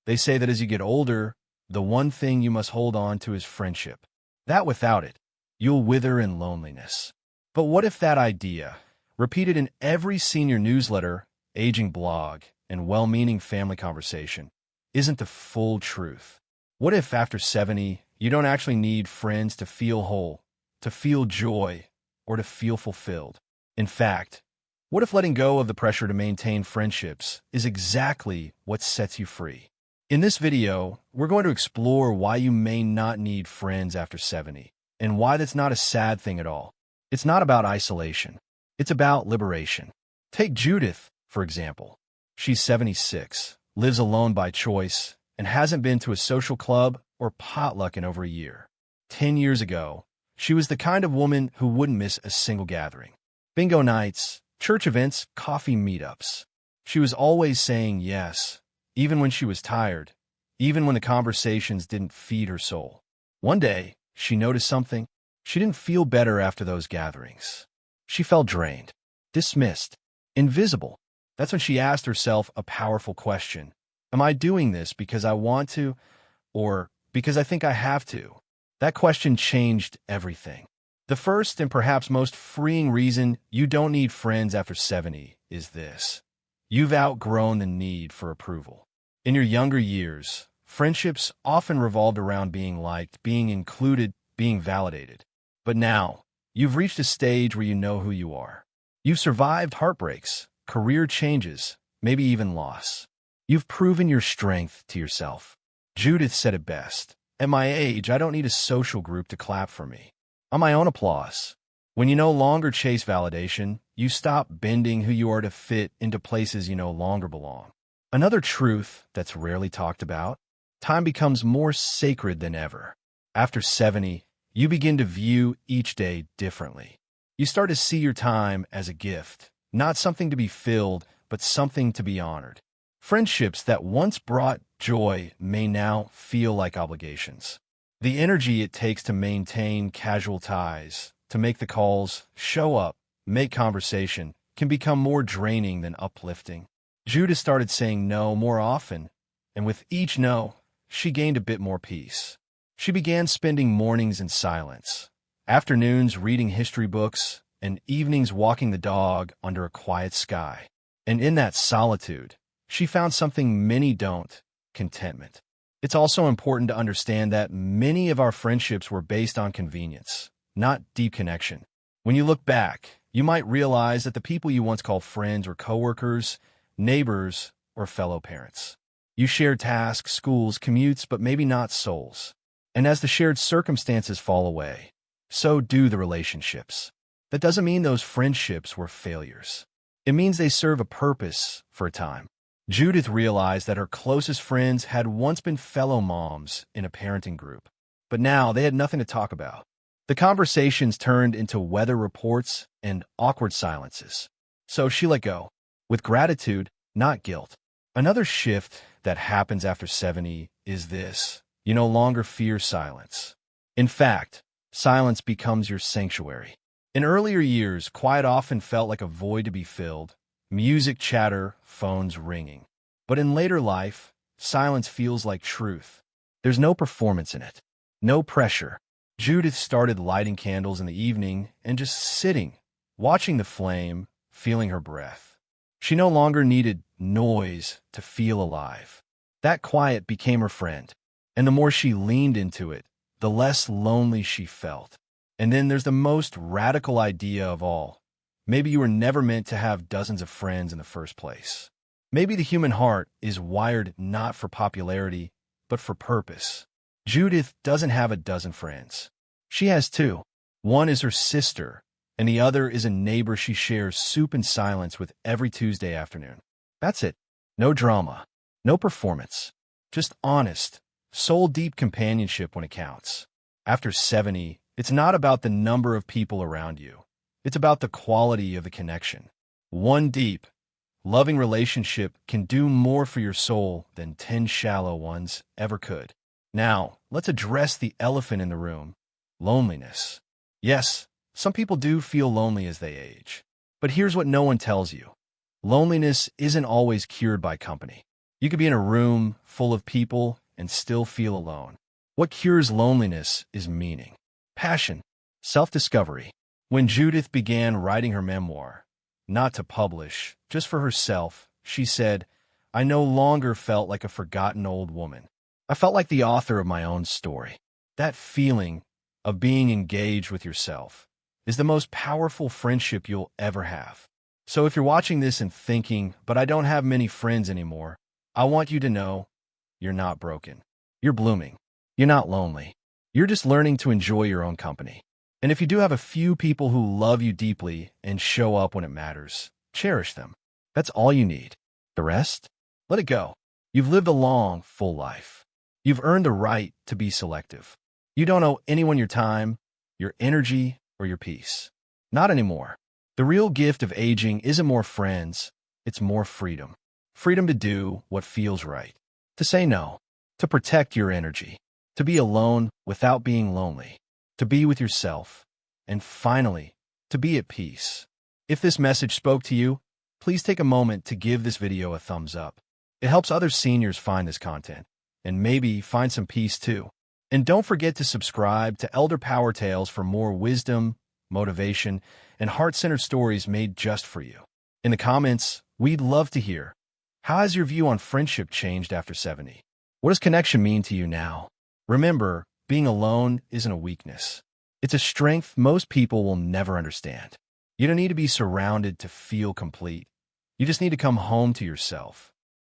They say that as you get older, the one thing you must hold on to is friendship. That without it, you'll wither in loneliness. But what if that idea, repeated in every senior newsletter, aging blog, and well-meaning family conversation, isn't the full truth? What if after 70, you don't actually need friends to feel whole, to feel joy, or to feel fulfilled? In fact, what if letting go of the pressure to maintain friendships is exactly what sets you free? In this video, we're going to explore why you may not need friends after 70, and why that's not a sad thing at all. It's not about isolation. It's about liberation. Take Judith, for example. She's 76, lives alone by choice, and hasn't been to a social club or potluck in over a year. 10 years ago, she was the kind of woman who wouldn't miss a single gathering. Bingo nights, church events, coffee meetups. She was always saying yes, even when she was tired, even when the conversations didn't feed her soul. One day, she noticed something. She didn't feel better after those gatherings. She felt drained, dismissed, invisible. That's when she asked herself a powerful question. Am I doing this because I want to, or because I think I have to? That question changed everything. The first and perhaps most freeing reason you don't need friends after 70 is this. You've outgrown the need for approval. In your younger years, friendships often revolved around being liked, being included, being validated. But now, you've reached a stage where you know who you are. You've survived heartbreaks, career changes, maybe even loss. You've proven your strength to yourself. Judith said it best. At my age, I don't need a social group to clap for me. I'm my own applause. When you no longer chase validation, you stop bending who you are to fit into places you no longer belong. Another truth that's rarely talked about, time becomes more sacred than ever. After 70, you begin to view each day differently. You start to see your time as a gift, not something to be filled, but something to be honored. Friendships that once brought joy may now feel like obligations. The energy it takes to maintain casual ties, to make the calls, show up, make conversation, can become more draining than uplifting. Judith started saying no more often, and with each no, she gained a bit more peace. She began spending mornings in silence, afternoons reading history books, and evenings walking the dog under a quiet sky. And in that solitude, she found something many don't: contentment. It's also important to understand that many of our friendships were based on convenience, not deep connection. When you look back, you might realize that the people you once called friends were coworkers, neighbors, or fellow parents. You shared tasks, schools, commutes, but maybe not souls. And as the shared circumstances fall away, so do the relationships. That doesn't mean those friendships were failures. It means they serve a purpose for a time. Judith realized that her closest friends had once been fellow moms in a parenting group, but now they had nothing to talk about. The conversations turned into weather reports and awkward silences. So she let go, with gratitude, not guilt. Another shift that happens after 70 is this. You no longer fear silence. In fact, silence becomes your sanctuary. In earlier years, quiet often felt like a void to be filled. Music, chatter, phones ringing. But in later life, silence feels like truth. There's no performance in it, no pressure. Judith started lighting candles in the evening and just sitting, watching the flame, feeling her breath. She no longer needed noise to feel alive. That quiet became her friend, and the more she leaned into it, the less lonely she felt. And then there's the most radical idea of all. Maybe you were never meant to have dozens of friends in the first place. Maybe the human heart is wired not for popularity, but for purpose. Judith doesn't have a dozen friends. She has two. One is her sister, and the other is a neighbor she shares soup and silence with every Tuesday afternoon. That's it. No drama, no performance, just honest, soul-deep companionship when it counts. After 70, it's not about the number of people around you. It's about the quality of the connection. One deep, loving relationship can do more for your soul than 10 shallow ones ever could. Now, let's address the elephant in the room: loneliness. Yes, some people do feel lonely as they age. But here's what no one tells you. Loneliness isn't always cured by company. You could be in a room full of people and still feel alone. What cures loneliness is meaning, passion, self-discovery. When Judith began writing her memoir, not to publish, just for herself, she said, "I no longer felt like a forgotten old woman. I felt like the author of my own story." That feeling of being engaged with yourself is the most powerful friendship you'll ever have. So if you're watching this and thinking, "But I don't have many friends anymore," I want you to know you're not broken. You're blooming. You're not lonely. You're just learning to enjoy your own company. And if you do have a few people who love you deeply and show up when it matters, cherish them. That's all you need. The rest? Let it go. You've lived a long, full life. You've earned the right to be selective. You don't owe anyone your time, your energy, or your peace. Not anymore. The real gift of aging isn't more friends, it's more freedom. Freedom to do what feels right. To say no. To protect your energy. To be alone without being lonely. To be with yourself. And finally, to be at peace. If this message spoke to you, please take a moment to give this video a thumbs up. It helps other seniors find this content, and maybe find some peace too. And don't forget to subscribe to Elder Power Tales for more wisdom, motivation, and heart-centered stories made just for you. In the comments, we'd love to hear, how has your view on friendship changed after 70? What does connection mean to you now? Remember, being alone isn't a weakness. It's a strength most people will never understand. You don't need to be surrounded to feel complete. You just need to come home to yourself.